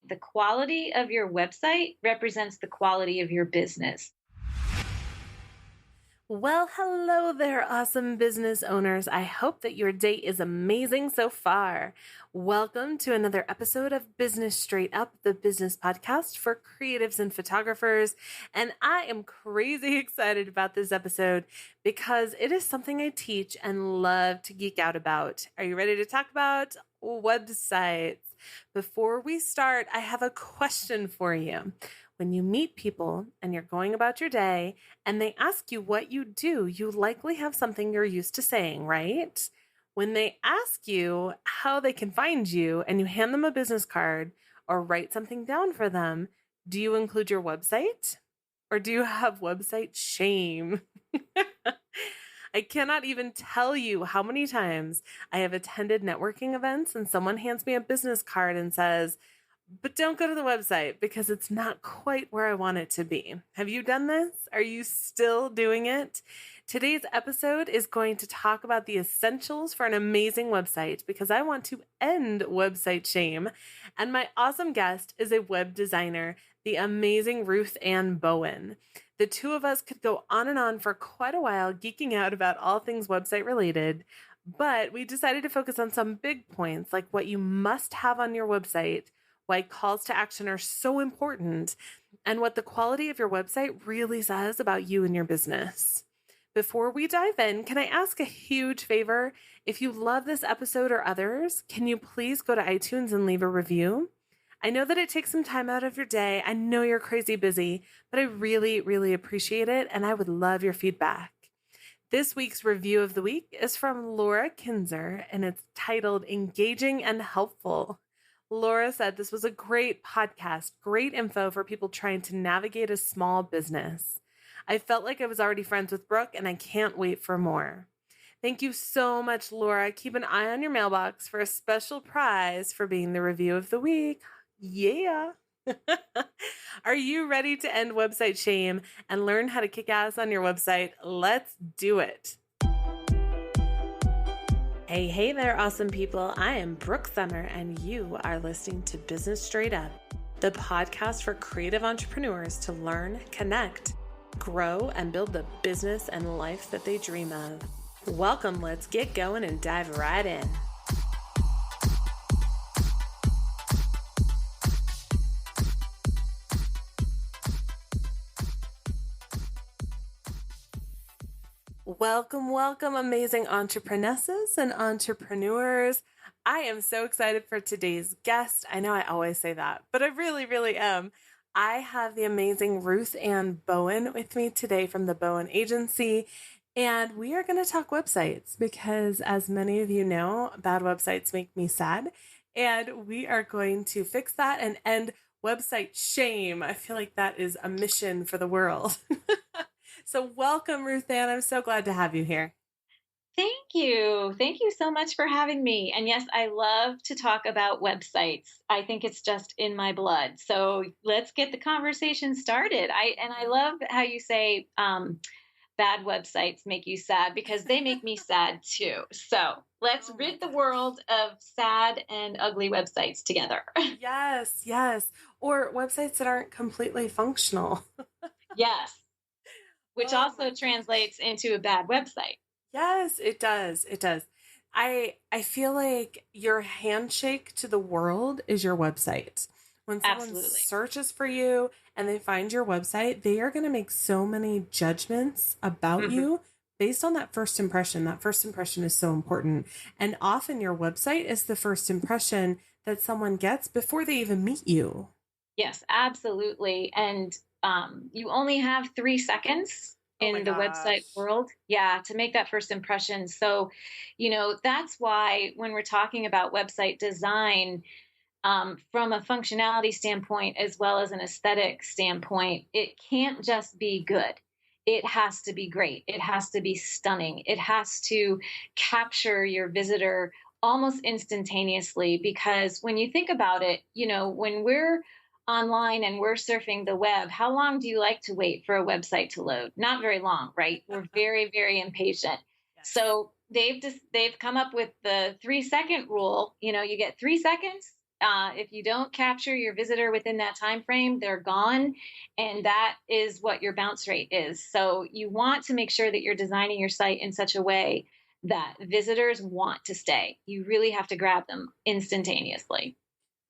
The quality of your website represents the quality of your business. Well, hello there, awesome business owners. I hope that your day is amazing so far. Welcome to another episode of Business Straight Up, the business podcast for creatives and photographers. And I am crazy excited about this episode because it is something I teach and love to geek out about. Are you ready to talk about websites? Before we start, I have a question for you. When you meet people and you're going about your day and they ask you what you do, you likely have something you're used to saying, right? When they ask you how they can find you and you hand them a business card or write something down for them, do you include your website? Or do you have website shame? I cannot even tell you how many times I have attended networking events and someone hands me a business card and says, but don't go to the website because it's not quite where I want it to be. Have you done this? Are you still doing it? Today's episode is going to talk about the essentials for an amazing website because I want to end website shame. And my awesome guest is a web designer, the amazing Ruth Bowen. The two of us could go on and on for quite a while geeking out about all things website related, but we decided to focus on some big points like what you must have on your website, why calls to action are so important, and what the quality of your website really says about you and your business. Before we dive in, can I ask a huge favor? If you love this episode or others, can you please go to iTunes and leave a review? I know that it takes some time out of your day. I know you're crazy busy, but I really, really appreciate it, and I would love your feedback. This week's review of the week is from Laura Kinzer, and it's titled Engaging and Helpful. Laura said this was a great podcast, great info for people trying to navigate a small business. I felt like I was already friends with Brooke, and I can't wait for more. Thank you so much, Laura. Keep an eye on your mailbox for a special prize for being the review of the week. Yeah. Are you ready to end website shame and learn how to kick ass on your website? Let's do it. Hey there, awesome people. I am Brooke Summer, and you are listening to Business Straight Up, the podcast for creative entrepreneurs to learn, connect, grow, and build the business and life that they dream of. Welcome, let's get going and dive right in. Welcome, amazing entrepreneuses and entrepreneurs. I am so excited for today's guest. I know I always say that, but I really, really am. I have the amazing Ruth Bowen with me today from the Bowen Agency, and we are going to talk websites because, as many of you know, bad websites make me sad, and we are going to fix that and end website shame. I feel like that is a mission for the world. So welcome, Ruth Ann. I'm so glad to have you here. Thank you. Thank you so much for having me. And yes, I love to talk about websites. I think it's just in my blood. So let's get the conversation started. I love how you say bad websites make you sad because they make me sad too. So let's rid the world of sad and ugly websites together. Yes. Or websites that aren't completely functional. Yes. Which also translates into a bad website. Yes, it does. I feel like your handshake to the world is your website. When someone searches for you and they find your website, they are going to make so many judgments about you based on that first impression. That first impression is so important. And often your website is the first impression that someone gets before they even meet you. Yes, absolutely. And you only have 3 seconds in the website world, to make that first impression. So, that's why when we're talking about website design, from a functionality standpoint, as well as an aesthetic standpoint, it can't just be good. It has to be great. It has to be stunning. It has to capture your visitor almost instantaneously, because when you think about it, when we're online and we're surfing the web, how long do you like to wait for a website to load? Not very long, right? We're very, very impatient. Yes. So they've come up with the 3-second rule. You get 3 seconds If you don't capture your visitor within that time frame, they're gone, and that is what your bounce rate is. So you want to make sure that you're designing your site in such a way that visitors want to stay. You really have to grab them instantaneously.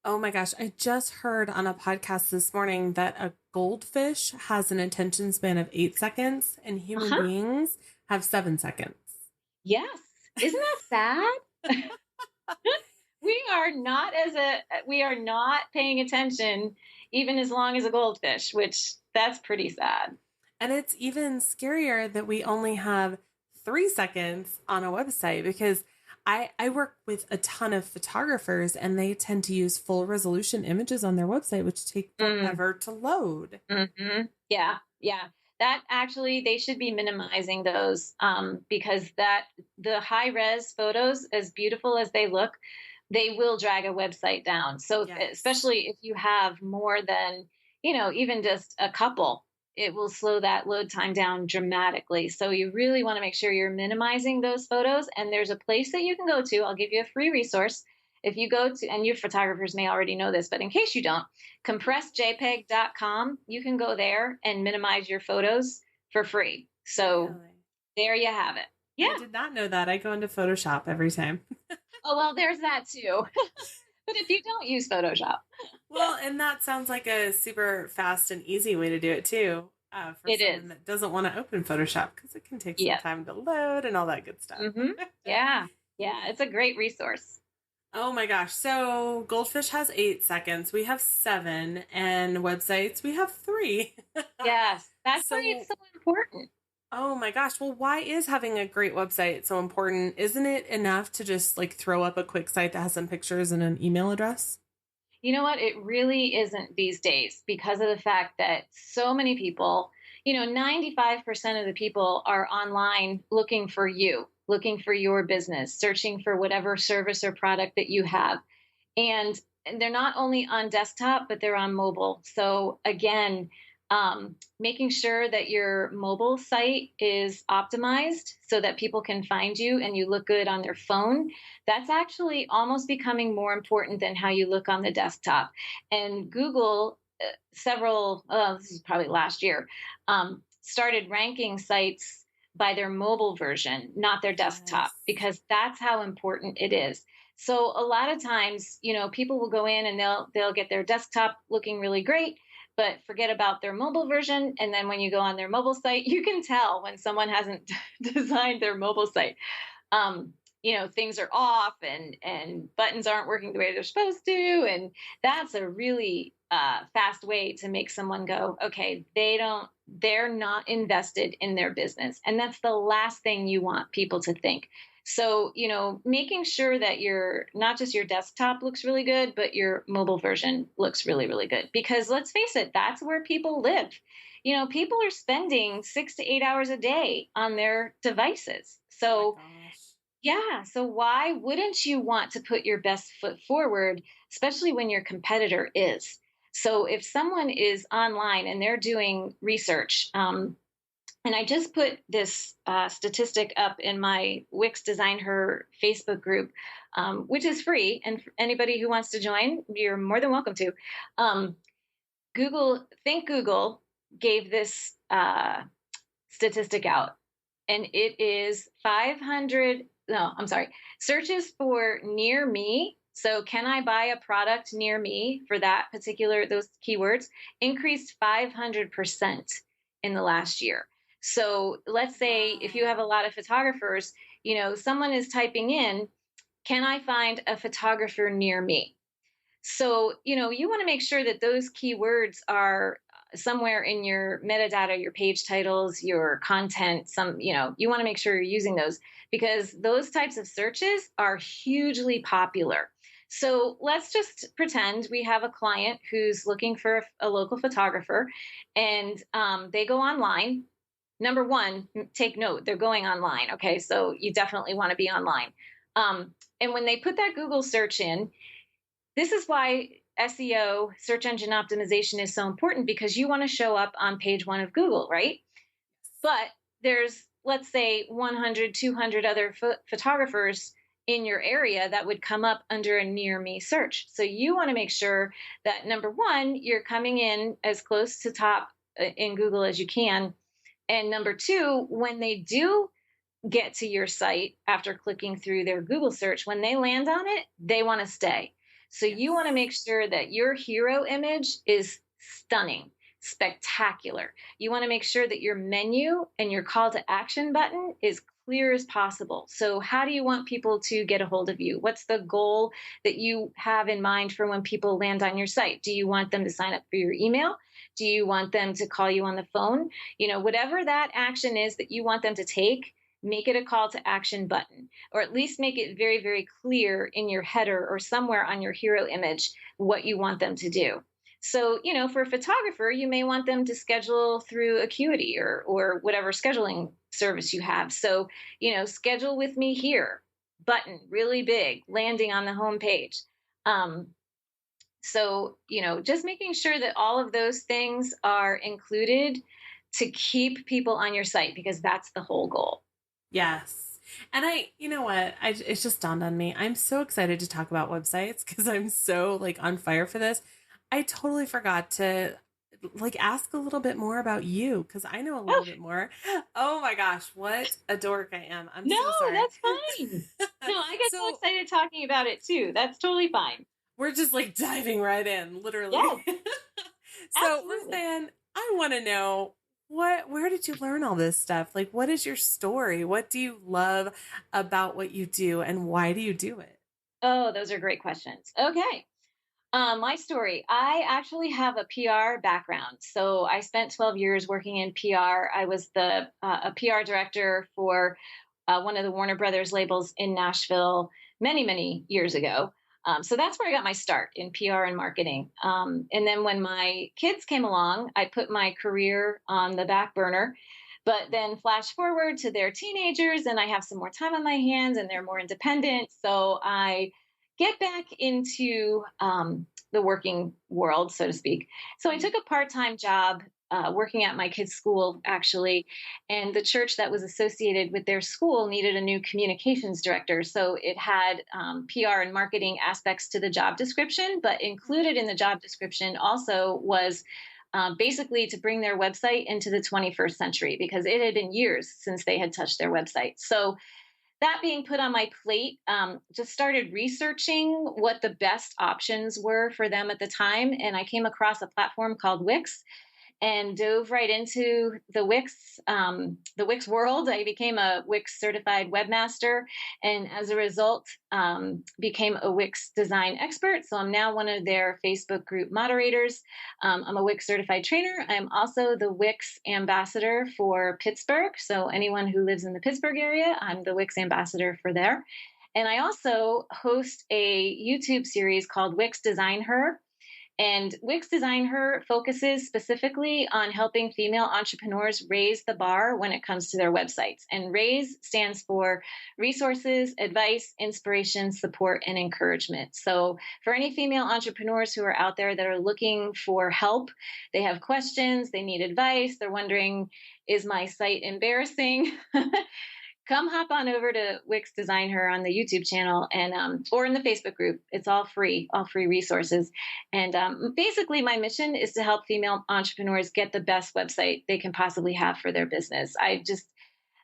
Oh my gosh. I just heard on a podcast this morning that a goldfish has an attention span of 8 seconds and human Uh-huh. beings have 7 seconds. Yes. Isn't that sad? We are not paying attention even as long as a goldfish, which that's pretty sad. And it's even scarier that we only have 3 seconds on a website because I work with a ton of photographers and they tend to use full resolution images on their website, which take forever to load. Mm-hmm. Yeah, yeah. That actually, they should be minimizing those because that the high res photos, as beautiful as they look, they will drag a website down. So Yes. especially if you have more than, even just a couple, it will slow that load time down dramatically. So you really want to make sure you're minimizing those photos. And there's a place that you can go to. I'll give you a free resource. If you go to, and your photographers may already know this, but in case you don't, compressedjpeg.com, you can go there and minimize your photos for free. So Really? there you have it. I Yeah. did not know that. I go into Photoshop every time. Oh, well, there's that too. But if you don't use Photoshop, Well, and that sounds like a super fast and easy way to do it too. For it is. someone that doesn't want to open Photoshop because it can take some Yeah. time to load and all that good stuff. Mm-hmm. Yeah. Yeah. It's a great resource. Oh my gosh. So Goldfish has 8 seconds. We have 7, and websites, we have 3. Yes. That's why So, it's so important. oh my gosh. Well, why is having a great website so important? Isn't it enough to just like throw up a quick site that has some pictures and an email address? You know what? It really isn't these days because of the fact that so many people, 95% of the people are online looking for you, looking for your business, searching for whatever service or product that you have. And they're not only on desktop, but they're on mobile. So again, making sure that your mobile site is optimized so that people can find you and you look good on their phone, that's actually almost becoming more important than how you look on the desktop. And Google, this is probably last year, started ranking sites by their mobile version, not their desktop, Yes. because that's how important it is. So a lot of times, people will go in and they'll get their desktop looking really great, but forget about their mobile version. And then when you go on their mobile site, you can tell when someone hasn't designed their mobile site. Um, things are off and buttons aren't working the way they're supposed to, and that's a really fast way to make someone go, okay, they're not invested in their business, and that's the last thing you want people to think. So, making sure that not just your desktop looks really good, but your mobile version looks really, really good. Because let's face it, that's where people live. People are spending 6 to 8 hours a day on their devices. Oh So, my gosh. yeah, so why wouldn't you want to put your best foot forward, especially when your competitor is? So, if someone is online and they're doing research, and I just put this statistic up in my Wix Design Her Facebook group, which is free. And for anybody who wants to join, you're more than welcome to. Um, Google gave this statistic out, and it is 500. No, I'm sorry. Searches for near me. So, can I buy a product near me for those keywords increased 500% in the last year. So let's say if you have a Wow. lot of photographers, someone is typing in, can I find a photographer near me? So, you want to make sure that those keywords are somewhere in your metadata, your page titles, your content, you want to make sure you're using those because those types of searches are hugely popular. So let's just pretend we have a client who's looking for a local photographer and they go online. Number one, take note, they're going online. Okay. So you definitely want to be online. And when they put that Google search in, this is why SEO, search engine optimization, is so important because you want to show up on page one of Google, right? But there's, let's say, 100, 200 other photographers in your area that would come up under a near me search. So you want to make sure that number one, you're coming in as close to top in Google as you can. And number two, when they do get to your site after clicking through their Google search, when they land on it, they want to stay. So Yes. you want to make sure that your hero image is stunning, spectacular. You want to make sure that your menu and your call to action button is clear as possible. So how do you want people to get a hold of you? What's the goal that you have in mind for when people land on your site? Do you want them to sign up for your email? Do you want them to call you on the phone? Whatever that action is that you want them to take, make it a call to action button, or at least make it very, very clear in your header or somewhere on your hero image what you want them to do. So, for a photographer, you may want them to schedule through Acuity or whatever scheduling service you have. So, schedule with me here, button, really big, landing on the home page. So, just making sure that all of those things are included to keep people on your site, because that's the whole goal. Yes. And you know what? It's just dawned on me. I'm so excited to talk about websites because I'm so on fire for this. I totally forgot to ask a little bit more about you because I know a little bit more. Oh my gosh, what a dork I am. I'm so sorry. No, that's fine. No, I get so excited talking about it too. That's totally fine. We're just diving right in, literally. Yes. So, Ruthann, I want to know, where did you learn all this stuff? What is your story? What do you love about what you do and why do you do it? Oh, those are great questions. Okay. My story, I actually have a PR background. So I spent 12 years working in PR. I was a PR director for one of the Warner Brothers labels in Nashville many, many years ago. So that's where I got my start in PR and marketing. And then when my kids came along, I put my career on the back burner. But then flash forward to their teenagers, and I have some more time on my hands, and they're more independent. So I get back into the working world, so to speak. So I took a part-time job working at my kids' school, actually, and the church that was associated with their school needed a new communications director. So it had PR and marketing aspects to the job description, but included in the job description also was basically to bring their website into the 21st century, because it had been years since they had touched their website. So that being put on my plate, just started researching what the best options were for them at the time. And I came across a platform called Wix and dove right into the Wix world. I became a Wix certified webmaster, and as a result, became a Wix design expert. So I'm now one of their Facebook group moderators. I'm a Wix certified trainer. I'm also the Wix ambassador for Pittsburgh. So anyone who lives in the Pittsburgh area, I'm the Wix ambassador for there. And I also host a YouTube series called Wix Design Her. And Wix Design Her focuses specifically on helping female entrepreneurs raise the bar when it comes to their websites. And RAISE stands for resources, advice, inspiration, support, and encouragement. So for any female entrepreneurs who are out there that are looking for help, they have questions, they need advice, they're wondering, is my site embarrassing? Come hop on over to Wix Design Her on the YouTube channel and or in the Facebook group. It's all free resources. And basically my mission is to help female entrepreneurs get the best website they can possibly have for their business.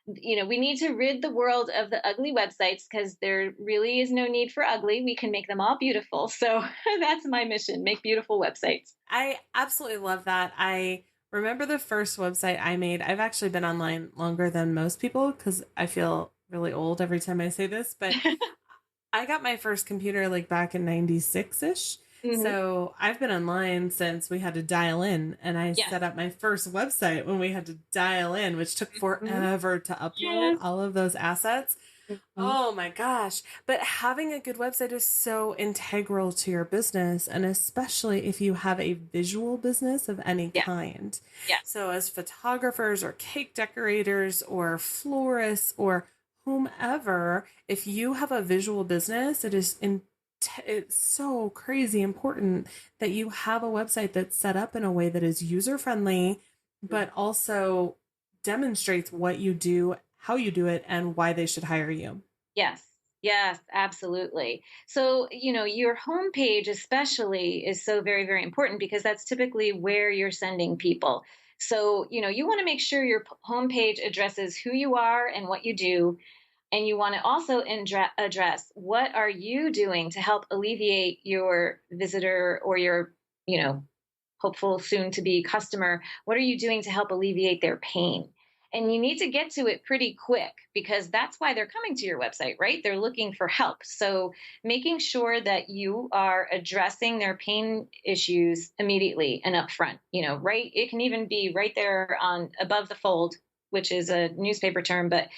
We need to rid the world of the ugly websites, because there really is no need for ugly. We can make them all beautiful. So that's my mission, make beautiful websites. I absolutely love that. I remember the first website I made. I've actually been online longer than most people because I feel really old every time I say this, but I got my first computer back in 96-ish. Mm-hmm. So I've been online since we had to dial in, and I set up my first website when we had to dial in, which took forever to upload all of those assets. Mm-hmm. Oh my gosh. But having a good website is so integral to your business, and especially if you have a visual business of any kind. Yeah. So as photographers or cake decorators or florists or whomever, if you have a visual business, it's so crazy important that you have a website that's set up in a way that is user-friendly, but also demonstrates what you do, how you do it, and why they should hire you. Yes. Yes, absolutely. So, your homepage especially is so very, very important because that's typically where you're sending people. So, you want to make sure your homepage addresses who you are and what you do. And you want to also address what are you doing to help alleviate your visitor or your, you know, hopeful soon to be customer. What are you doing to help alleviate their pain? And you need to get to it pretty quick because that's why they're coming to your website, right? They're looking for help. So making sure that you are addressing their pain issues immediately and upfront, right? It can even be right there on above the fold, which is a newspaper term, but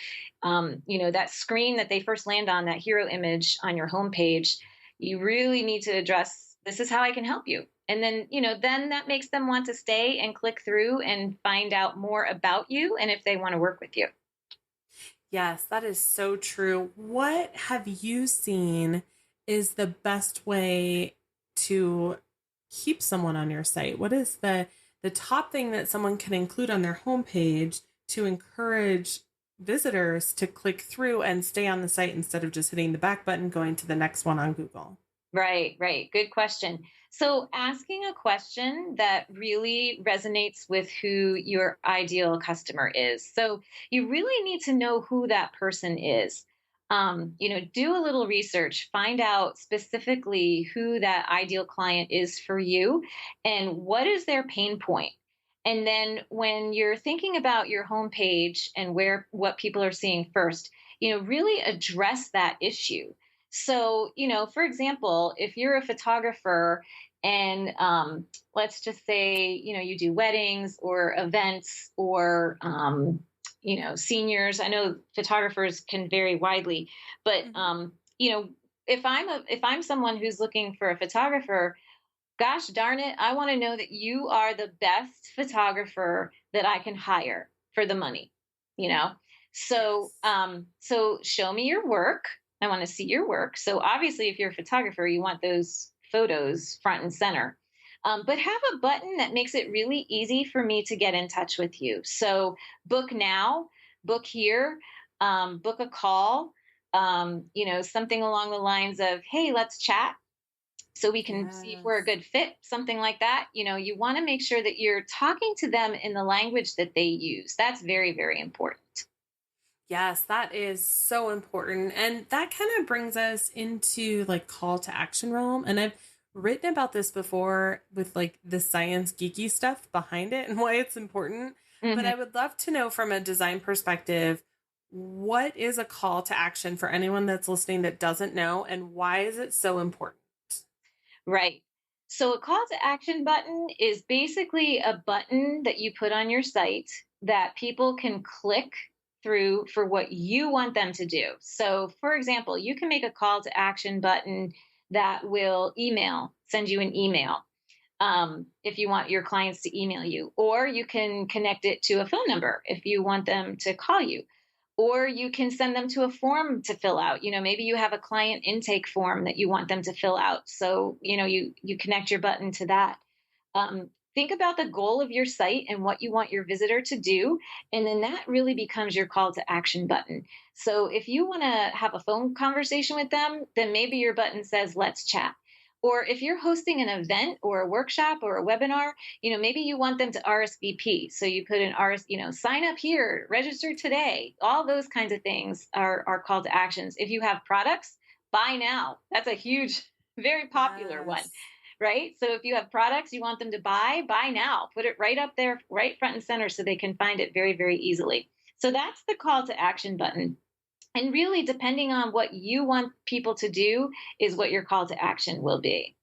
that screen that they first land on, that hero image on your homepage, you really need to address, this is how I can help you. And then, then that makes them want to stay and click through and find out more about you and if they want to work with you. Yes, that is so true. What have you seen is the best way to keep someone on your site? What is the top thing that someone can include on their homepage to encourage visitors to click through and stay on the site instead of just hitting the back button, going to the next one on Google? Right, right. Good question. So, asking a question that really resonates with who your ideal customer is. So, you really need to know who that person is. Do a little research, find out specifically who that ideal client is for you and what is their pain point. And then, when you're thinking about your homepage and what people are seeing first, really address that issue. So, for example, if you're a photographer and let's just say, you do weddings or events or, seniors. I know photographers can vary widely, but, if I'm someone who's looking for a photographer, gosh darn it, I want to know that you are the best photographer that I can hire for the money, you know? So, Yes. so show me your work. I want to see your work. So obviously, if you're a photographer, you want those photos front and center. But have a button that makes it really easy for me to get in touch with you. So book now, book here, book a call, something along the lines of, hey, let's chat so we can see if we're a Yes. good fit, something like that. You want to make sure that you're talking to them in the language that they use. That's very, very important. Yes, that is so important. And that kind of brings us into like call to action realm. And I've written about this before with like the science geeky stuff behind it and why it's important. But Hmm. I would love to know from a design perspective, what is a call to action for anyone that's listening that doesn't know, and why is it so important? Right. So a call to action button is basically a button that you put on your site that people can click through for what you want them to do. So, for example, you can make a call to action button that will send you an email if you want your clients to email you, or you can connect it to a phone number if you want them to call you, or you can send them to a form to fill out. Maybe you have a client intake form that you want them to fill out, so you connect your button to that. Think about the goal of your site and what you want your visitor to do, and then that really becomes your call to action button. So if you want to have a phone conversation with them, then maybe your button says let's chat. Or if you're hosting an event or a workshop or a webinar, maybe you want them to RSVP. So you put an sign up here, register today. All those kinds of things are call to actions. If you have products, buy now. That's a huge, very popular one, Yes. right? So if you have products you want them to buy now. Put it right up there, right front and center so they can find it very, very easily. So that's the call to action button. And really, depending on what you want people to do, is what your call to action will be.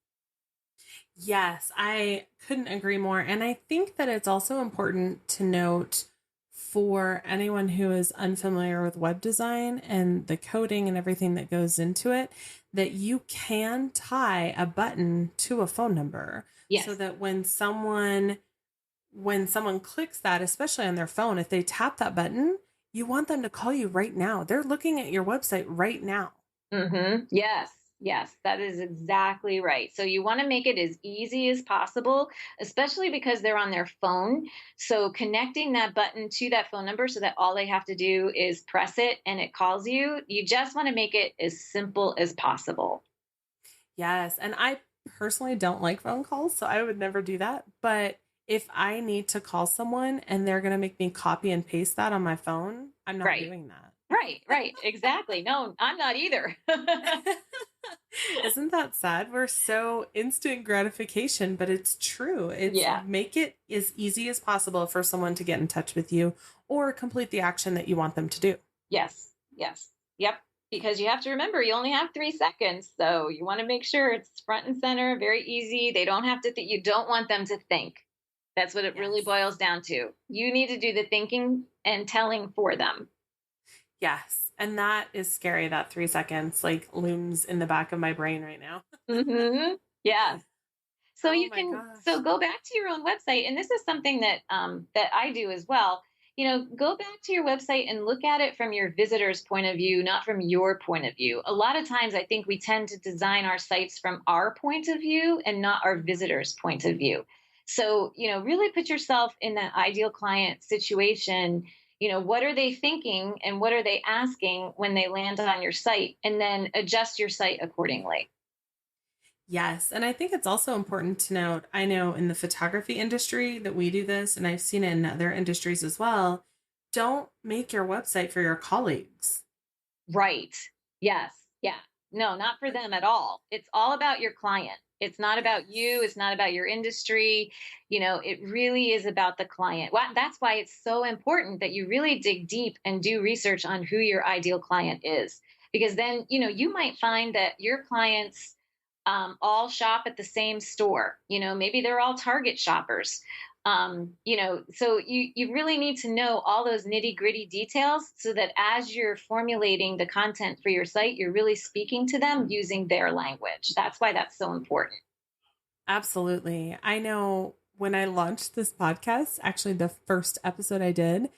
Yes, I couldn't agree more. And I think that it's also important to note for anyone who is unfamiliar with web design and the coding and everything that goes into it, that you can tie a button to a phone number so Yes. that when someone clicks that, especially on their phone, if they tap that button, you want them to call you right now. They're looking at your website right now. Yes. Yes, that is exactly right. So you want to make it as easy as possible, especially because they're on their phone. So connecting that button to that phone number so that all they have to do is press it and it calls you. You just want to make it as simple as possible. Yes. And I personally don't like phone calls, so I would never do that. But if I need to call someone and they're going to make me copy and paste that on my phone, I'm not Right. doing that. Right. Exactly. No, I'm not either. Isn't that sad? We're so instant gratification, but it's true. It's Yeah. make it as easy as possible for someone to get in touch with you or complete the action that you want them to do. Yes. Yes. Yep. Because you have to remember you only have 3 seconds. So you want to make sure it's front and center, very easy. They don't have to think, you don't want them to think. That's what it really Yes. boils down to. You need to do the thinking and telling for them. Yes. And that is scary. That 3 seconds like looms in the back of my brain right now. Yeah. So Oh you my can gosh. so go back to your own website, and this is something that that I do as well. Go back to your website and look at it from your visitor's point of view, not from your point of view. A lot of times, I think we tend to design our sites from our point of view and not our visitor's point of view. So really put yourself in that ideal client situation. What are they thinking and what are they asking when they land on your site, and then adjust your site accordingly. Yes. And I think it's also important to note I know in the photography industry that we do this, and I've seen it in other industries as well. Don't make your website for your colleagues. Right. Yes. Yeah. No, not for them at all. It's all about your client. It's not about you. Yes. It's not about your industry. It really is about the client. That's why it's so important that you really dig deep and do research on who your ideal client is. Because then, you might find that your clients all shop at the same store. Maybe they're all Target shoppers. So you really need to know all those nitty gritty details so that as you're formulating the content for your site, you're really speaking to them using their language. That's why that's so important. Absolutely. I know when I launched this podcast, actually, the first episode I did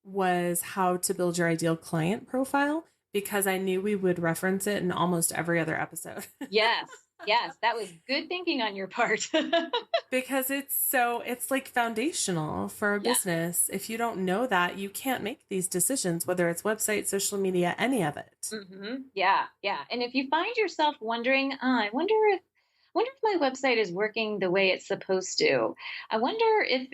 was how to build your ideal client profile because I knew we would reference it in almost every other episode. Yes. Yes. That was good thinking on your part. Because it's like foundational for a Yeah. business. If you don't know that, you can't make these decisions, whether it's website, social media, any of it. Yeah, yeah. And if you find yourself wondering, I wonder if my website is working the way it's supposed to. I wonder if,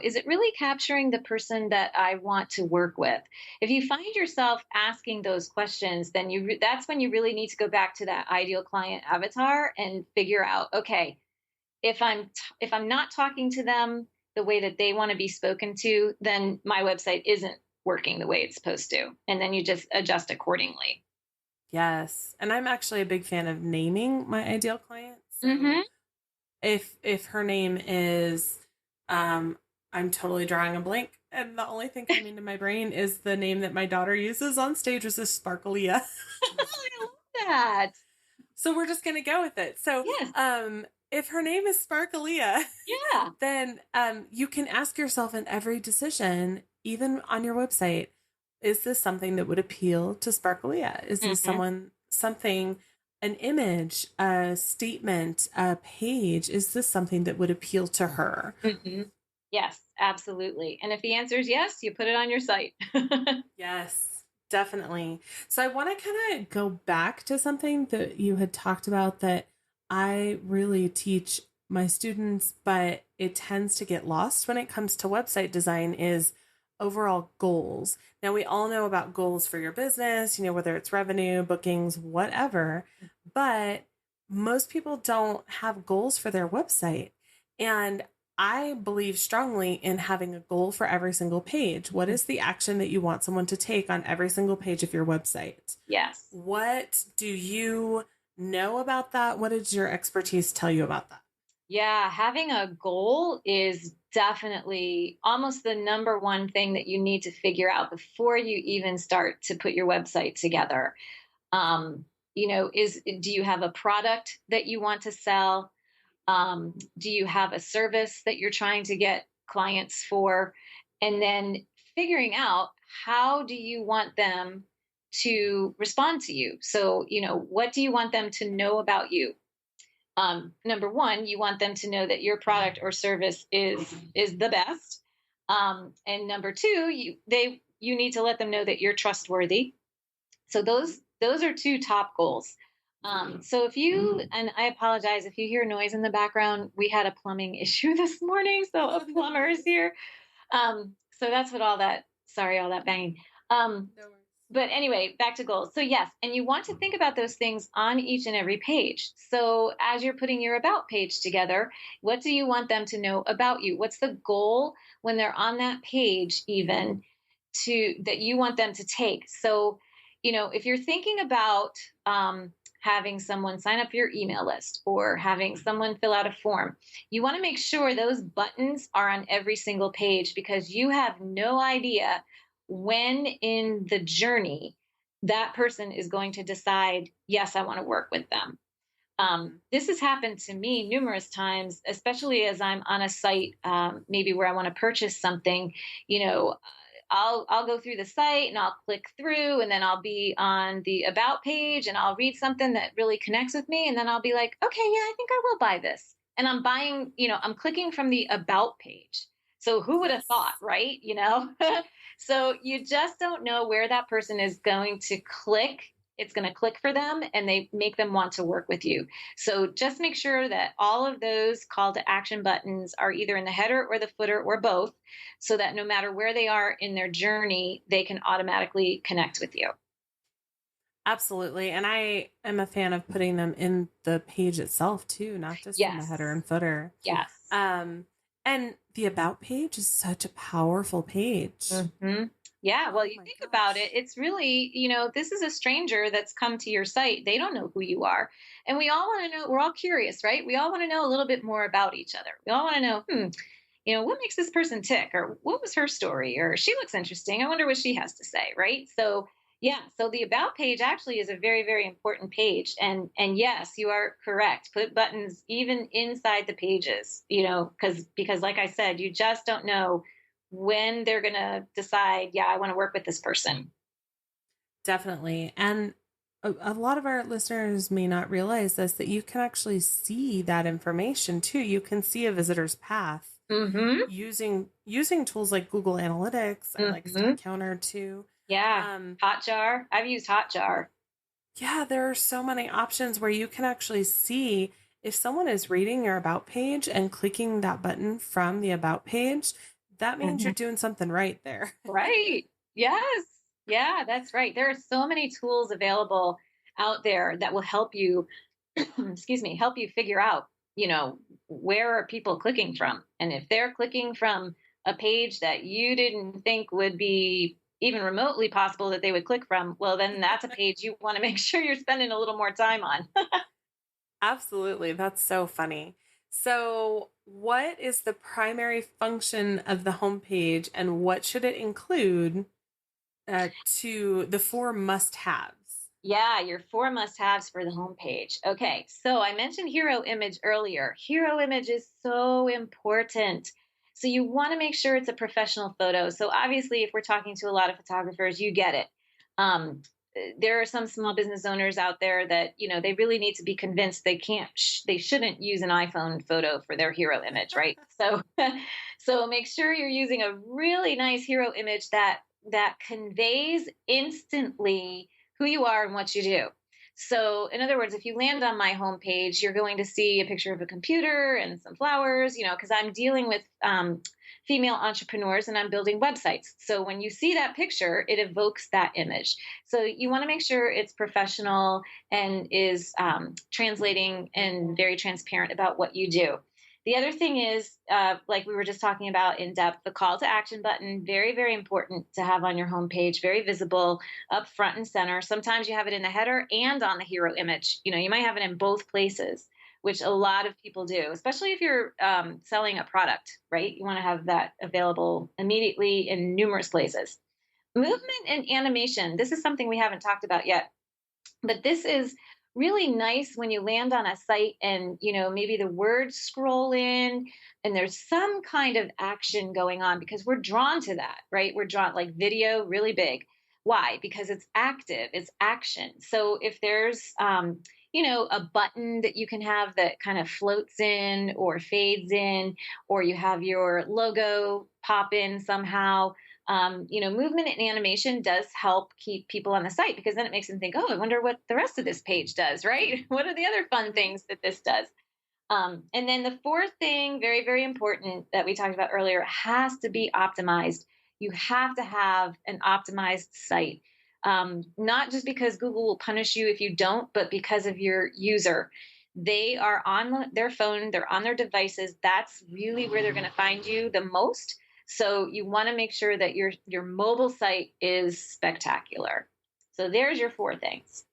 is it really capturing the person that I want to work with? If you find yourself asking those questions, then that's when you really need to go back to that ideal client avatar and figure out, okay, if I'm not talking to them the way that they want to be spoken to, then my website isn't working the way it's supposed to. And then you just adjust accordingly. Yes. And I'm actually a big fan of naming my ideal client. So Mm-hmm. if her name is um I'm totally drawing a blank and the only thing coming to my brain is the name that my daughter uses on stage, which is Sparkleia. I love that. So we're just gonna go with it. So Yes. if her name is Sparkleia, Yeah. then you can ask yourself in every decision, even on your website, is this something that would appeal to Sparkleia? Is this Mm-hmm. something, an image, a statement, a page? Is this something that would appeal to her? Mm-hmm. Yes, absolutely. And if the answer is yes, you put it on your site. Yes, definitely. So I want to kind of go back to something that you had talked about that I really teach my students, but it tends to get lost when it comes to website design is overall goals. Now we all know about goals for your business, whether it's revenue, bookings, whatever, but most people don't have goals for their website. And I believe strongly in having a goal for every single page. What is the action that you want someone to take on every single page of your website? Yes. What do you know about that? What does your expertise tell you about that? Yeah, having a goal is definitely almost the number one thing that you need to figure out before you even start to put your website together. Is do you have a product that you want to sell? Do you have a service that you're trying to get clients for? And then figuring out how do you want them to respond to you. So, what do you want them to know about you? Number one, you want them to know that your product or service is the best. And number two, you need to let them know that you're trustworthy. So those are two top goals. So if you, and I apologize if you hear noise in the background, we had a plumbing issue this morning, so a plumber is here. So that's what all that, sorry, all that banging. No worries. But anyway, back to goals. So yes, and you want to think about those things on each and every page. So as you're putting your about page together, what do you want them to know about you? What's the goal when they're on that page even to that you want them to take? So, if you're thinking about having someone sign up for your email list or having someone fill out a form, you want to make sure those buttons are on every single page, because you have no idea when in the journey that person is going to decide, yes, I want to work with them. This has happened to me numerous times, especially as I'm on a site, maybe where I want to purchase something. I'll go through the site and I'll click through, and then I'll be on the about page and I'll read something that really connects with me, and then I'll be like, okay, yeah, I think I will buy this. And I'm buying, I'm clicking from the about page. So who would have thought, right? So you just don't know where that person is going to click. It's going to click for them, and they make them want to work with you. So just make sure that all of those call to action buttons are either in the header or the footer or both, so that no matter where they are in their journey, they can automatically connect with you. Absolutely. And I am a fan of putting them in the page itself too, not just in the header and footer. Yes. And the about page is such a powerful page. Mm-hmm. Yeah. Well, you think about it, it's really, this is a stranger that's come to your site. They don't know who you are. And we all want to know, we're all curious, right? We all want to know a little bit more about each other. We all want to know, what makes this person tick, or what was her story, or she looks interesting. I wonder what she has to say. Right. So yeah, so the about page actually is a very, very important page. And yes, you are correct. Put buttons even inside the pages, because like I said, you just don't know when they're going to decide, yeah, I want to work with this person. Definitely. And a lot of our listeners may not realize this, that you can actually see that information too. You can see a visitor's path using tools like Google Analytics. I like Stack Counter too. Yeah. Hotjar. I've used Hotjar. Yeah. There are so many options where you can actually see if someone is reading your about page and clicking that button from the about page, that means you're doing something right there. Right. Yes. Yeah, that's right. There are so many tools available out there that will help you, help you figure out, where are people clicking from? And if they're clicking from a page that you didn't think would be even remotely possible that they would click from, well, then that's a page you want to make sure you're spending a little more time on. Absolutely. That's so funny. So what is the primary function of the homepage, and what should it include to the 4 must-haves? Yeah, your 4 must-haves for the homepage. Okay, so I mentioned hero image earlier. Hero image is so important. So you want to make sure it's a professional photo. So obviously, if we're talking to a lot of photographers, you get it. There are some small business owners out there that, they really need to be convinced they shouldn't use an iPhone photo for their hero image, right? So make sure you're using a really nice hero image that conveys instantly who you are and what you do. So in other words, if you land on my homepage, you're going to see a picture of a computer and some flowers, because I'm dealing with female entrepreneurs and I'm building websites. So when you see that picture, it evokes that image. So you want to make sure it's professional and is translating and very transparent about what you do. The other thing is, like we were just talking about in depth, the call to action button, very, very important to have on your homepage, very visible, up front and center. Sometimes you have it in the header and on the hero image. You might have it in both places, which a lot of people do, especially if you're selling a product, right? You want to have that available immediately in numerous places. Movement and animation. This is something we haven't talked about yet, but this is really nice when you land on a site and, maybe the words scroll in and there's some kind of action going on, because we're drawn to that, right? We're drawn, like video, really big. Why? Because it's active, it's action. So if there's, a button that you can have that kind of floats in or fades in, or you have your logo pop in somehow, movement and animation does help keep people on the site because then it makes them think, oh, I wonder what the rest of this page does, right? What are the other fun things that this does? And then the fourth thing, very, very important that we talked about earlier, has to be optimized. You have to have an optimized site, not just because Google will punish you if you don't, but because of your user. They are on their phone, they're on their devices. That's really where they're going to find you the most. So you want to make sure that your mobile site is spectacular. So there's your four things.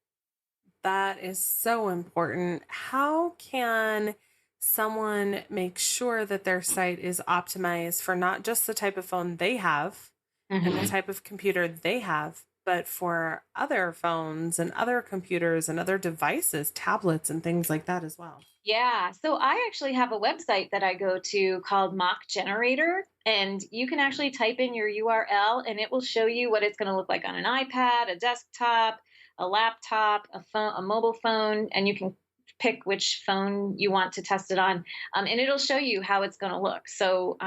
That is so important. How can someone make sure that their site is optimized for not just the type of phone they have and the type of computer they have, but for other phones and other computers and other devices, tablets and things like that as well? Yeah. So I actually have a website that I go to called Mock Generator, and you can actually type in your URL and it will show you what it's going to look like on an iPad, a desktop, a laptop, a phone, a mobile phone, and you can pick which phone you want to test it on, and it'll show you how it's going to look. So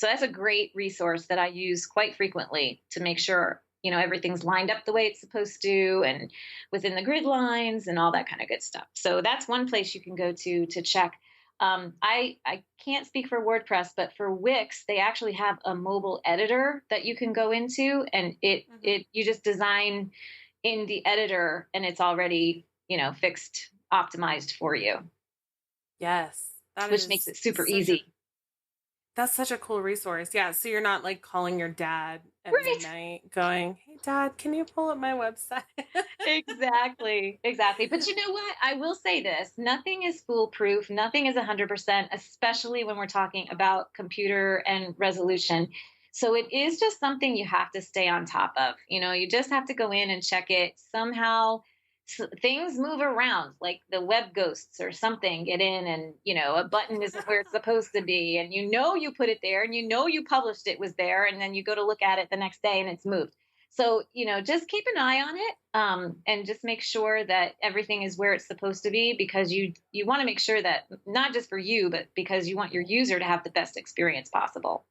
that's a great resource that I use quite frequently to make sure everything's lined up the way it's supposed to and within the grid lines and all that kind of good stuff. So that's one place you can go to check. I can't speak for WordPress, but for Wix, they actually have a mobile editor that you can go into, and it you just design in the editor and it's already fixed, optimized for you. Yes, which makes it super easy. That's such a cool resource. Yeah. So you're not like calling your dad at midnight going, hey, Dad, can you pull up my website? Exactly. But you know what? I will say this. Nothing is foolproof. Nothing is 100%, especially when we're talking about computer and resolution. So it is just something you have to stay on top of. You just have to go in and check it somehow. Things move around, like the web ghosts or something get in, and a button isn't where it's supposed to be, and you put it there, and you published it was there, and then you go to look at it the next day and it's moved. So just keep an eye on it, and just make sure that everything is where it's supposed to be, because you want to make sure that not just for you, but because you want your user to have the best experience possible.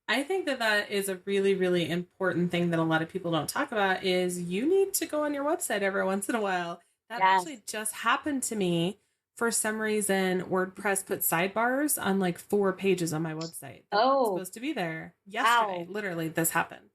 I think that is a really, really important thing that a lot of people don't talk about is you need to go on your website every once in a while. That actually just happened to me. For some reason, WordPress put sidebars on like 4 pages on my website that weren't supposed to be there yesterday. Wow. Literally, this happened.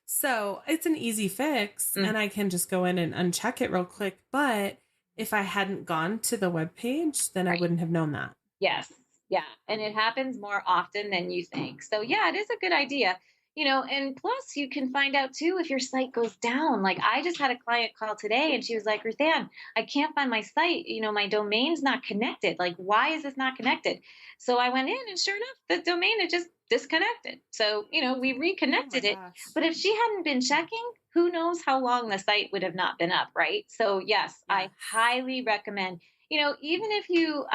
So it's an easy fix and I can just go in and uncheck it real quick. But if I hadn't gone to the web page, then I wouldn't have known that. Yes. Yeah. And it happens more often than you think. So yeah, it is a good idea. And plus you can find out too if your site goes down. Like I just had a client call today and she was like, Ruthann, I can't find my site. My domain's not connected. Like, why is this not connected? So I went in and sure enough, the domain had just disconnected. So, we reconnected it. But if she hadn't been checking, who knows how long the site would have not been up, right? So yes, I highly recommend, even if you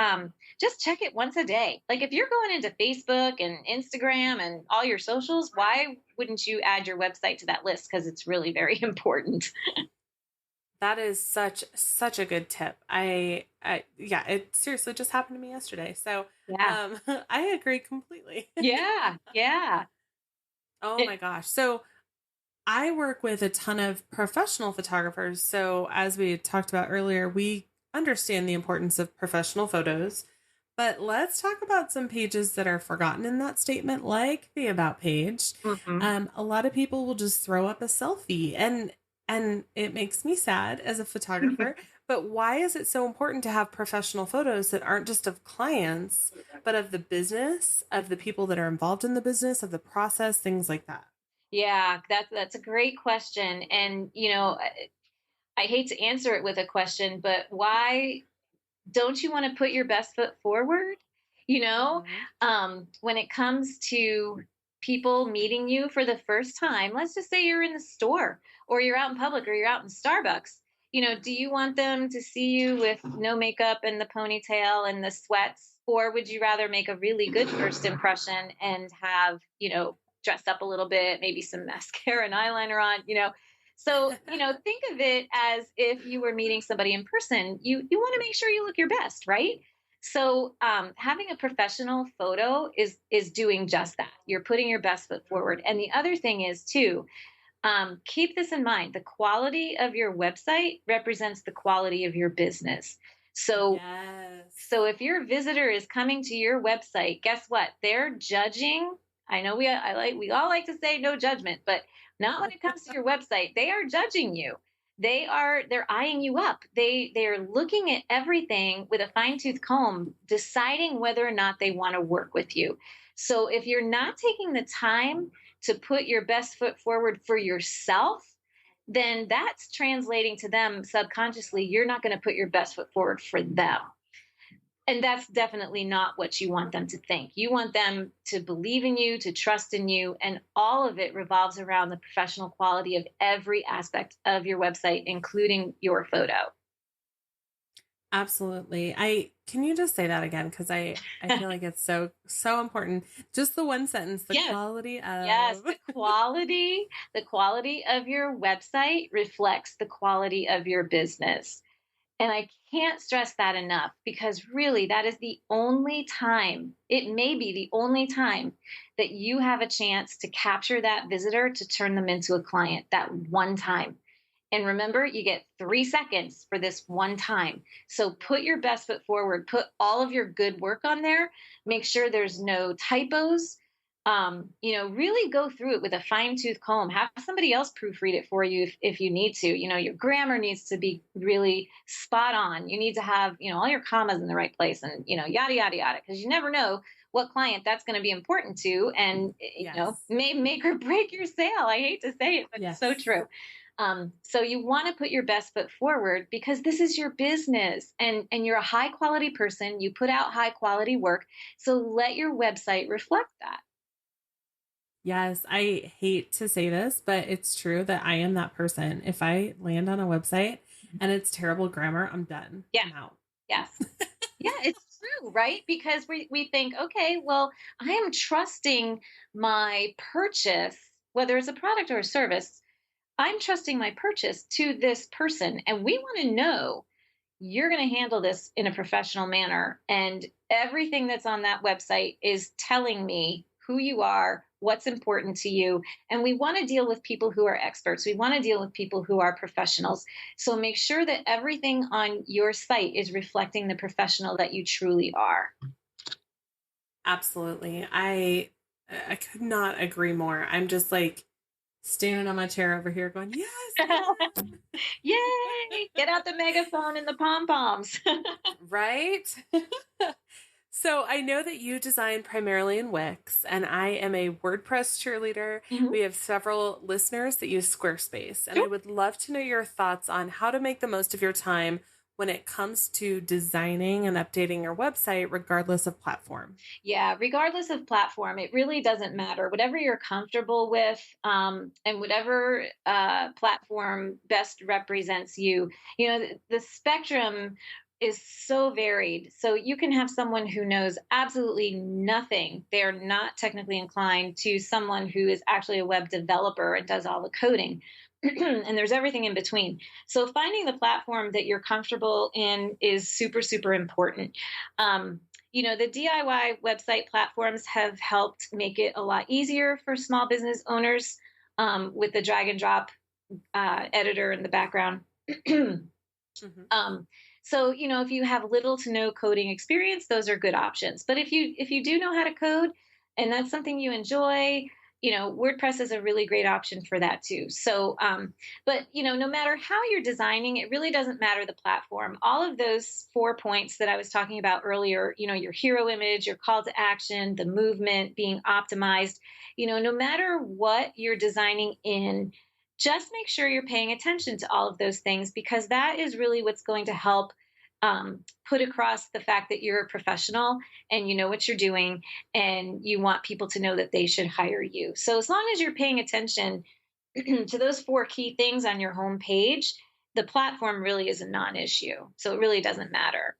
just check it once a day. Like if you're going into Facebook and Instagram and all your socials, why wouldn't you add your website to that list? Because it's really very important. That is such a good tip. It seriously just happened to me yesterday. So I agree completely. Yeah. Oh my gosh. So I work with a ton of professional photographers. So as we talked about earlier, we understand the importance of professional photos, but let's talk about some pages that are forgotten in that statement, like the About page. A lot of people will just throw up a selfie and it makes me sad as a photographer, but why is it so important to have professional photos that aren't just of clients, but of the business, of the people that are involved in the business, of the process, things like that? Yeah, that's a great question. And, I hate to answer it with a question, but why don't you want to put your best foot forward? When it comes to people meeting you for the first time, let's just say you're in the store or you're out in public or you're out in Starbucks. Do you want them to see you with no makeup and the ponytail and the sweats? Or would you rather make a really good first impression and have, dressed up a little bit, maybe some mascara and eyeliner on, So, think of it as if you were meeting somebody in person. You want to make sure you look your best, right? So, having a professional photo is doing just that. You're putting your best foot forward. And the other thing is too, keep this in mind: the quality of your website represents the quality of your business. So, Yes. so if your visitor is coming to your website, guess what? They're judging. I know we all like to say no judgment, but not when it comes to your website. They are judging you. They're eyeing you up. They're looking at everything with a fine-tooth comb, deciding whether or not they want to work with you. So if you're not taking the time to put your best foot forward for yourself, then that's translating to them subconsciously. You're not going to put your best foot forward for them. And that's definitely not what you want them to think. You want them to believe in you, to trust in you, and all of it revolves around the professional quality of every aspect of your website, including your photo. Absolutely. I can you just say that again? Because I feel like it's so important. Just the one sentence, the Yes. quality Yes, of. the quality of your website reflects the quality of your business. And I can't stress that enough, because really that is the only time, it may be the only time, that you have a chance to capture that visitor to turn them into a client, that one time. And remember, you get 3 seconds for this one time. So put your best foot forward, put all of your good work on there, make sure there's no typos. Really go through it with a fine tooth comb. Have somebody else proofread it for you if you need to. Your grammar needs to be really spot on. You need to have, all your commas in the right place, and, yada, yada, yada, because you never know what client that's going to be important to. And, Yes. may make or break your sale. I hate to say it, but Yes. it's so true. So you want to put your best foot forward, because this is your business, and you're a high quality person. You put out high quality work. So let your website reflect that. Yes, I hate to say this, but it's true that I am that person. If I land on a website and it's terrible grammar, I'm done. Yeah. I'm out. Yes. Yeah, it's true, right? Because we think, okay, well, I am trusting my purchase, whether it's a product or a service, I'm trusting my purchase to this person. And we want to know you're going to handle this in a professional manner. And everything that's on that website is telling me who you are, what's important to you. And we want to deal with people who are experts. We want to deal with people who are professionals. So make sure that everything on your site is reflecting the professional that you truly are. Absolutely. I could not agree more. I'm just like standing on my chair over here going, yes. Yay! Get out the megaphone and the pom poms. Right? So I know that you design primarily in Wix, and I am a WordPress cheerleader. Mhm. We have several listeners that use Squarespace, and Sure. I would love to know your thoughts on how to make the most of your time when it comes to designing and updating your website, regardless of platform. Yeah, regardless of platform, it really doesn't matter. Whatever you're comfortable with, and whatever platform best represents you. The spectrum is so varied. So you can have someone who knows absolutely nothing. They're not technically inclined, to someone who is actually a web developer and does all the coding. And there's everything in between. So finding the platform that you're comfortable in is super, super important. The DIY website platforms have helped make it a lot easier for small business owners, with the drag and drop editor in the background. Mm-hmm. So if you have little to no coding experience, those are good options. But if you do know how to code, and that's something you enjoy, WordPress is a really great option for that too. So, but no matter how you're designing, it really doesn't matter the platform. All of those 4 points that I was talking about earlier, your hero image, your call to action, the movement being optimized, no matter what you're designing in, just make sure you're paying attention to all of those things, because that is really what's going to help put across the fact that you're a professional and you know what you're doing, and you want people to know that they should hire you. So as long as you're paying attention to those 4 key things on your home page, the platform really is a non-issue. So it really doesn't matter.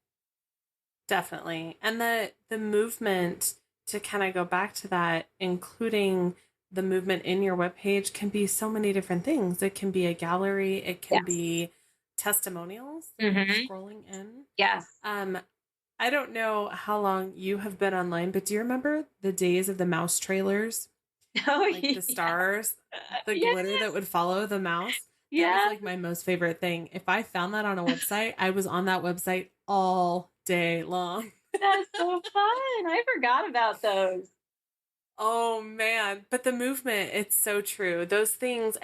Definitely. And the movement, to kind of go back to that, including the movement in your webpage can be so many different things. It can be a gallery, it can Yes. be testimonials, Mm-hmm. scrolling in. Yes. Um, I don't know how long you have been online, but do you remember the days of the mouse trailers? Oh, Like the yeah. stars, the Yes. glitter that would follow the mouse. That was Yeah. like my most favorite thing. If I found that on a website, I was on that website all day long. That's so fun. I forgot about those. Oh man, but the movement, it's so true. Those things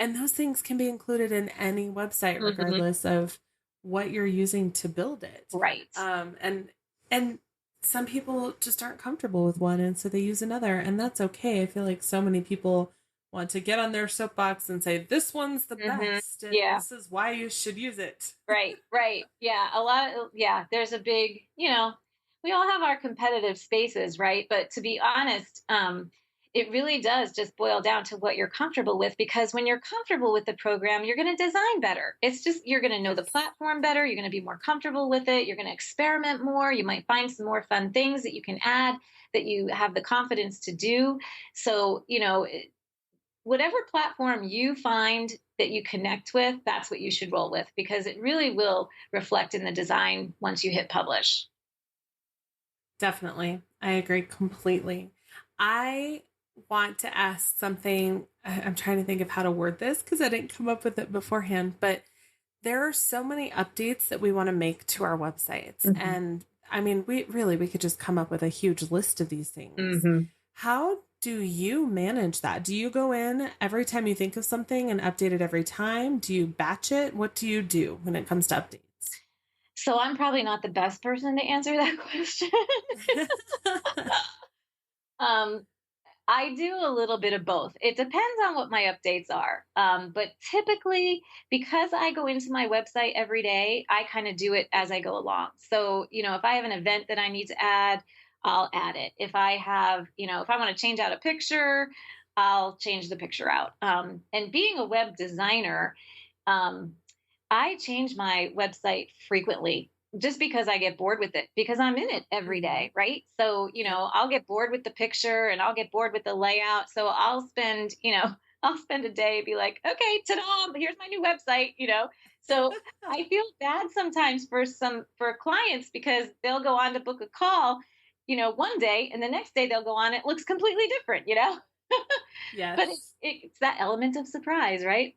can be included in any website Mm-hmm. regardless of what you're using to build it. Right. And some people just aren't comfortable with one and so they use another, and that's okay. I feel like so many people want to get on their soapbox and say this one's the Mm-hmm. best and Yeah. this is why you should use it. Right. Right. Yeah. Yeah. There's a big, we all have our competitive spaces, right? But to be honest, it really does just boil down to what you're comfortable with, because when you're comfortable with the program, you're going to design better. It's just, you're going to know the Yes. platform better. You're going to be more comfortable with it. You're going to experiment more. You might find some more fun things that you can add that you have the confidence to do. So, whatever platform you find that you connect with, that's what you should roll with, because it really will reflect in the design once you hit publish. Definitely. I agree completely. I want to ask something. I'm trying to think of how to word this because I didn't come up with it beforehand, but there are so many updates that we want to make to our websites. Mm-hmm. And I mean, we could just come up with a huge list of these things. Mm-hmm. How do you manage that? Do you go in every time you think of something and update it every time? Do you batch it? What do you do when it comes to updates? So I'm probably not the best person to answer that question. um, I do a little bit of both. It depends on what my updates are. But typically, because I go into my website every day, I kind of do it as I go along. So, if I have an event that I need to add, I'll add it. If I have, if I want to change out a picture, I'll change the picture out. And being a web designer, um, I change my website frequently just because I get bored with it, because I'm in it every Mhm. day, right? So, Yep. I'll get bored with the picture and I'll get bored with the layout. So I'll spend, I'll spend a day be like, okay, ta-da, here's my new website. So I feel bad sometimes for clients, because they'll go on to book a call, one day, and the next day they'll go on, it looks completely different. But Yes. it's that element of surprise, right?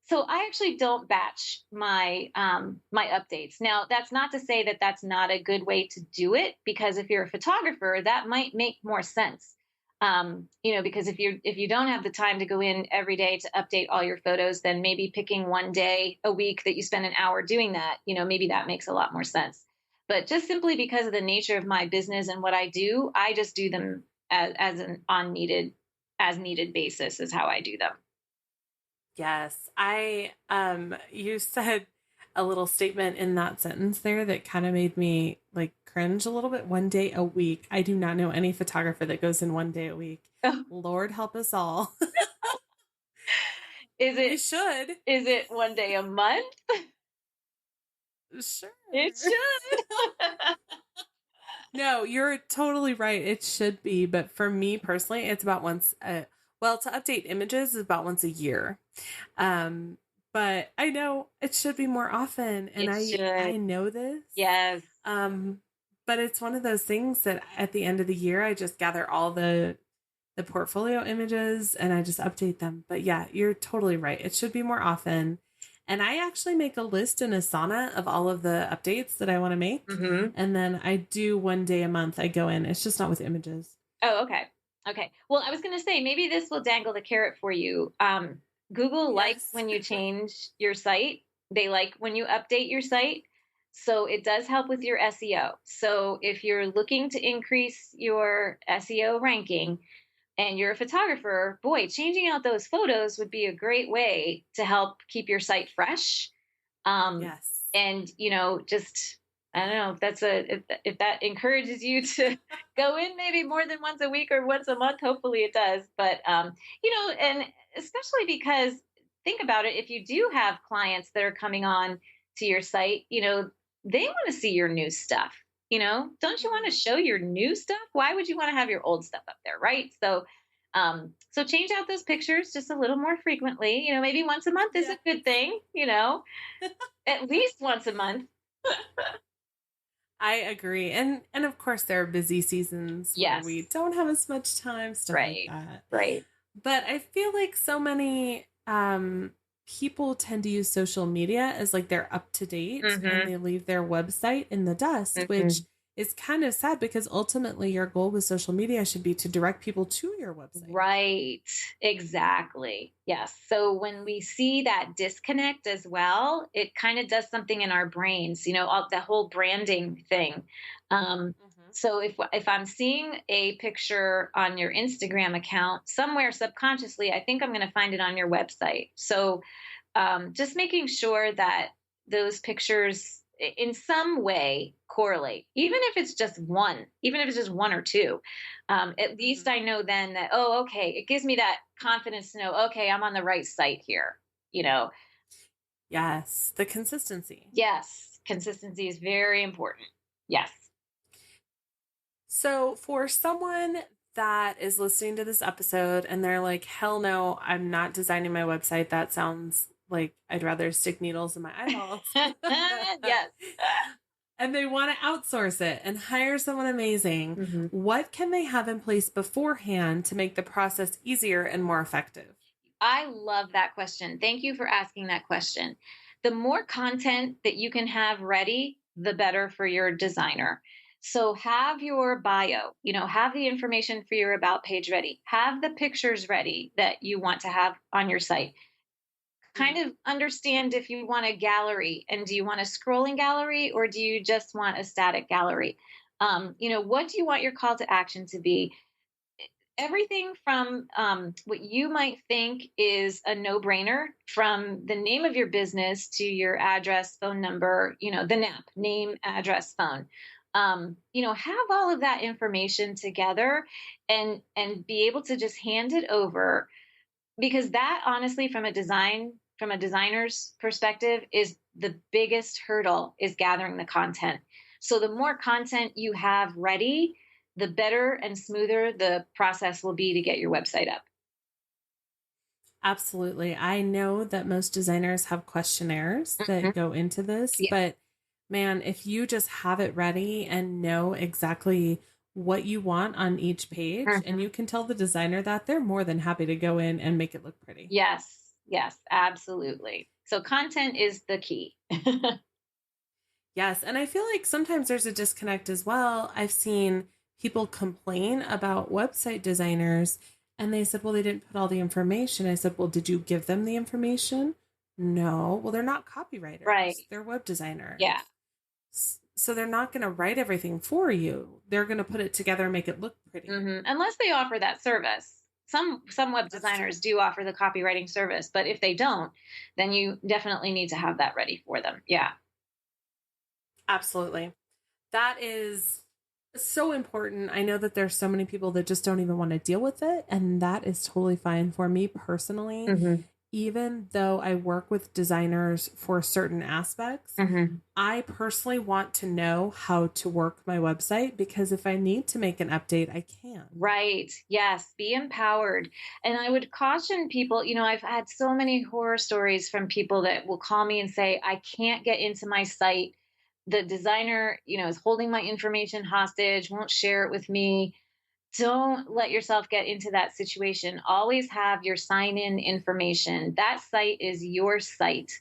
So I actually don't batch my updates. Now, that's not to say that that's not a good way to do it, because if you're a photographer, that might make more sense. Because if you don't have the time to go in every day to update all your photos, then maybe picking one day a week that you spend an hour doing that, maybe that makes a lot more sense. But just simply because of the nature of my business and what I do, I just do them as an on needed as needed basis is how I do them. Yes. I you said a little statement in that sentence there that kind of made me like cringe a little bit. One day a week. I do not know any photographer that goes in one day a week. Lord help us all. Is We it should. is it one day a month? Sure. It should. No, you're totally right. It should be, but for me personally, it's about once. Well, to update images is about once a year. Um, but I know it should be more often, and It I should. know this. Yes. Um, but it's one of those things that at the end of the year, I just gather all the portfolio images and I just update them. But yeah, you're totally right. It should be more often. And I actually make a list in Asana of all of the updates that I want to make. Hmm. And then I do one day a month. I go in. It's just not with images. Oh, okay. Okay. Well, I was going to say, maybe this will dangle the carrot for you. Google likes Yes. when you change your site. They like when you update your site. So it does help with your SEO. So if you're looking to increase your SEO ranking, and you're a photographer, boy, changing out those photos would be a great way to help keep your site fresh. Um, Yes. and just I don't know if if that encourages you to go in maybe more than once a week or once a month. Hopefully it does. But and especially because think about it, if you do have clients that are coming on to your site, they want to see your new stuff. Don't you want to Mhm. show your new stuff? Why would you want to have your old stuff up there, right? So So change out those pictures just a little more frequently. Maybe once a month is Yeah. a good thing, at least once a month. I agree. And of course there are busy seasons where Yes. we don't have as much time, stuff like Right. that. Right. But I feel like so many people tend to use social media as like they're up to date and they leave their website in the dust, which is kind of sad because ultimately your goal with social media should be to direct people to your website. Right. Exactly. Yes. So when we see that disconnect as well, it kind of does something in our brains, the whole branding thing. So if I'm seeing a picture on your Instagram account somewhere subconsciously, I think I'm going to find it on your website. So just making sure that those pictures in some way correlate, even if it's just one or two. At least I know then that, oh, okay, it gives me that confidence to know, okay, I'm on the right site here. Yes, the consistency. Yes, consistency is very important. Yes. So for someone that is listening to this episode and they're like, hell no, I'm not designing my website. That sounds like I'd rather stick needles in my eyeballs. Yes. And they want to outsource it and hire someone amazing. What can they have in place beforehand to make the process easier and more effective? I love that question. Thank you for asking that question. The more content that you can have ready, the better for your designer. So have your bio, have the information for your about page ready, have the pictures ready that you want to have on your site. Kind of understand if you want a gallery, and do you want a scrolling gallery or do you just want a static gallery? What do you want your call to action to be? Everything from what you might think is a no-brainer, from the name of your business to your address, phone number, the NAP, name, address, phone. Have all of that information together and be able to just hand it over, because that honestly, from a designer's perspective, is the biggest hurdle, is gathering the content. So the more content you have ready, the better and smoother the process will be to get your website up. Absolutely. I know that most designers have questionnaires that go into this, but man, if you just have it ready and know exactly what you want on each page and you can tell the designer that, they're more than happy to go in and make it look pretty. Yes, absolutely. So content is the key. Yes. And I feel like sometimes there's a disconnect as well. I've seen people complain about website designers and they said, well, they didn't put all the information. I said, well, did you give them the information? No. Well, they're not copywriters. Right. They're web designers. Yeah. So they're not going to write everything for you. They're going to put it together and make it look pretty. Unless they offer that service. Some web designers do offer the copywriting service, but if they don't, then you definitely need to have that ready for them. Yeah. Absolutely. That is so important. I know that there's so many people that just don't even want to deal with it. And that is totally fine for me personally. Even though I work with designers for certain aspects, I personally want to know how to work my website, because if I need to make an update, I can. Right. Yes. Be empowered. And I would caution people, I've had so many horror stories from people that will call me and say, I can't get into my site. The designer, is holding my information hostage, won't share it with me. Don't let yourself get into that situation. Always have your sign in information. That site is your site.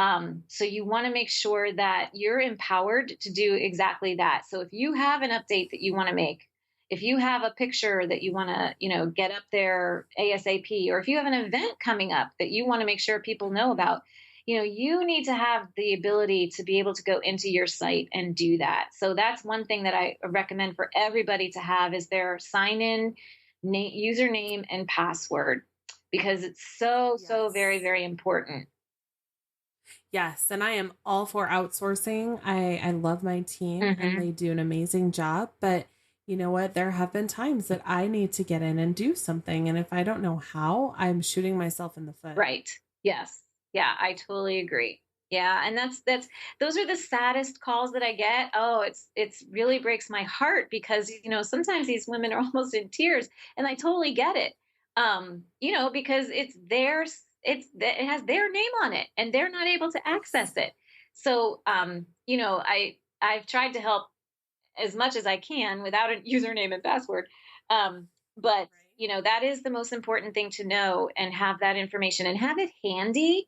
So you want to make sure that you're empowered to do exactly that. So if you have an update that you want to make, if you have a picture that you want to, get up there ASAP, or if you have an event coming up that you want to make sure people know about, you need to have the ability to be able to go into your site and do that. So that's one thing that I recommend for everybody to have, is their sign in username and password, because it's so very, very important. Yes. And I am all for outsourcing. I love my team and they do an amazing job. But you know what? There have been times that I need to get in and do something. And if I don't know how, I'm shooting myself in the foot. Right. Yes. Yeah, I totally agree. Yeah. And those are the saddest calls that I get. Oh, it's really breaks my heart, because, sometimes these women are almost in tears, and I totally get it. because it's theirs, it has their name on it and they're not able to access it. So, I've tried to help as much as I can without a username and password. But Right. that is the most important thing to know and have that information and have it handy.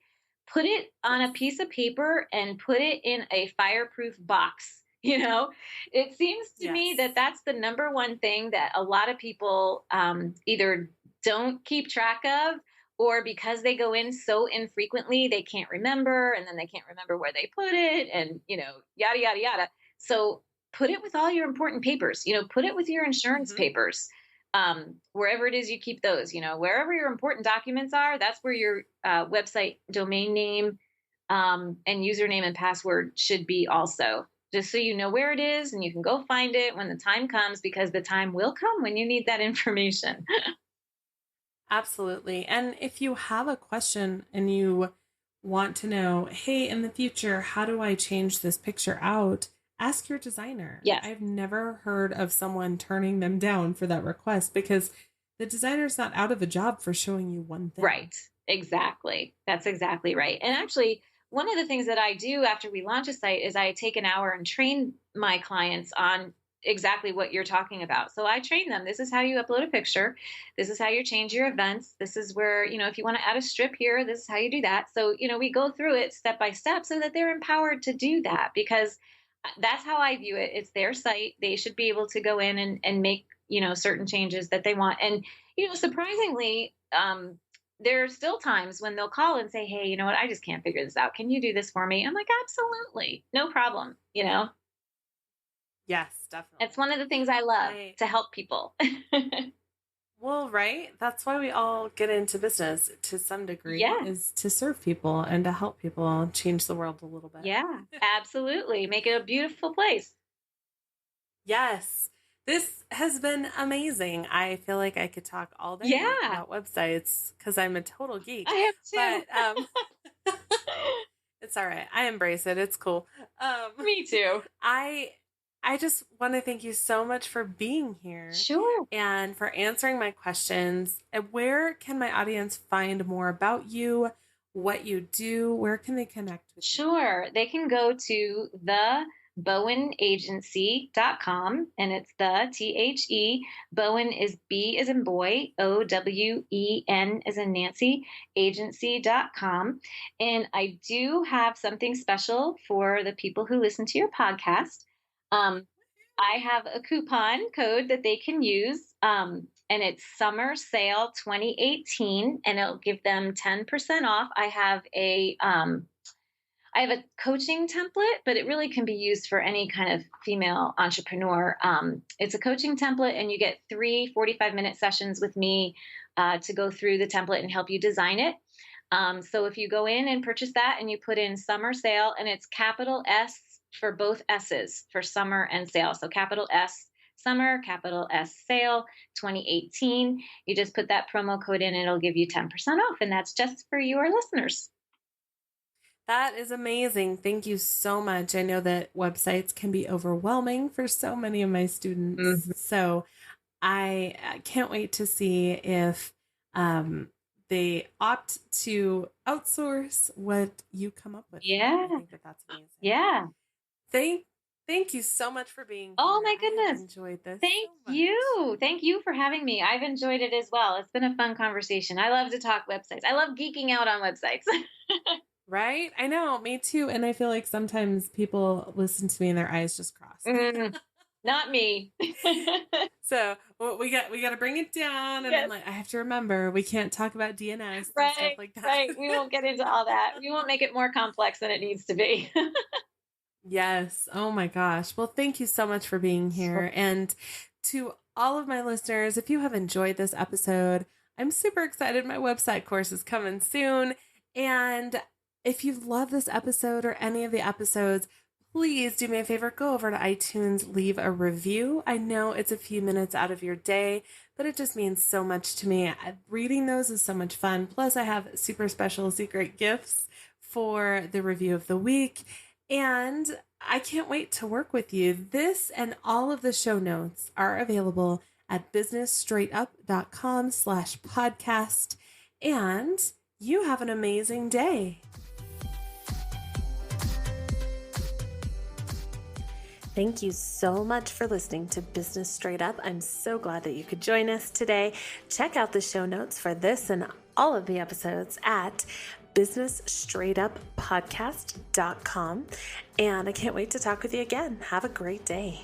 Put it on a Yes. piece of paper and put it in a fireproof box. It seems to me Yes. that that's the number one thing that a lot of people either don't keep track of, or because they go in so infrequently, they can't remember, and then they can't remember where they put it, and yada, yada, yada. So put it with all your important papers, put it with your insurance Hmm. papers, wherever it is you keep those, wherever your important documents are, that's where your website domain name and username and password should be also, just so you know where it is and you can go find it when the time comes, because the time will come when you need that information. Absolutely. And if you have a question and you want to know, hey, in the future, how do I change this picture out? Ask your designer. Yes. I've never heard of someone turning them down for that request because the designer's not out of a job for showing you one thing. Right. Exactly. That's exactly right. And actually, one of the things that I do after we launch a site is I take an hour and train my clients on exactly what you're talking about. So I train them. This is how you upload a picture. This is how you change your events. This is where, if you want to add a strip here, this is how you do that. So, we go through it step by step so that they're empowered to do that, because that's how I view it. It's their site. They should be able to go in and make, certain changes that they want. And, surprisingly, there are still times when they'll call and say, hey, you know what? I just can't figure this out. Can you do this for me? I'm like, absolutely. No problem. Yes, It's definitely. one of the things I love, I to help people. Well, right. That's why we all get into business to some degree, Yeah. is to serve people and to help people change the world a little bit. Yeah. Absolutely. Make it a beautiful place. Yes. This has been amazing. I feel like I could talk all day Yeah. about websites because I'm a total geek. I have too. But it's all right. I embrace it. It's cool. Um, Me too. I I just want to thank you so much for being here Sure. and for answering my questions. And where can my audience find more about you, what you do? Where can they connect with you? Sure. They can go to the bowenagency.com, and it's the Bowen is B as in boy, OWEN as in Nancy, agency.com. And I do have something special for the people who listen to your podcast. Um, I have a coupon code that they can use. And it's Summer Sale 2018, and it'll give them 10% off. I have a coaching template, but it really can be used for any kind of female entrepreneur. It's a coaching template, and you get 3 45-minute sessions with me to go through the template and help you design it. So if you go in and purchase that and you put in summer sale, and it's capital S for both S's, for summer and sale. So capital S summer, capital S sale 2018. You just put that promo code in and it'll give you 10% off. And that's just for your listeners. That is amazing. Thank you so much. I know that websites can be overwhelming for so many of my students. Mhm. So I can't wait to see if they opt to outsource what you come up with for them. I Yeah. think that that's amazing. Yeah. Thank, thank you so much for being Oh here. my I have goodness. enjoyed this so Thank much. you. Thank you for having me. I've enjoyed it as well. It's been a fun conversation. I love to talk websites. I love geeking out on websites. Right? I know, me too. And I feel like sometimes people listen to me and their eyes just cross. Not me. So we got to bring it down, and I'm Yes. like, I have to remember we can't talk about DNS and stuff Right. like that. Right. We won't get into all that. We won't make it more complex than it needs to be. Yes. Oh my gosh. Well, thank you so much for being here. And to all of my listeners, if you have enjoyed this episode, I'm super excited. My website course is coming soon. And if you love this episode or any of the episodes, please do me a favor, go over to iTunes, leave a review. I know it's a few minutes out of your day, but it just means so much to me. Reading those is so much fun. Plus, I have super special secret gifts for the review of the week. And I can't wait to work with you. This and all of the show notes are available at businessstraightup.com/podcast. And you have an amazing day. Thank you so much for listening to Business Straight Up. I'm so glad that you could join us today. Check out the show notes for this and all of the episodes at businessstraightuppodcast.com. And I can't wait to talk with you again. Have a great day.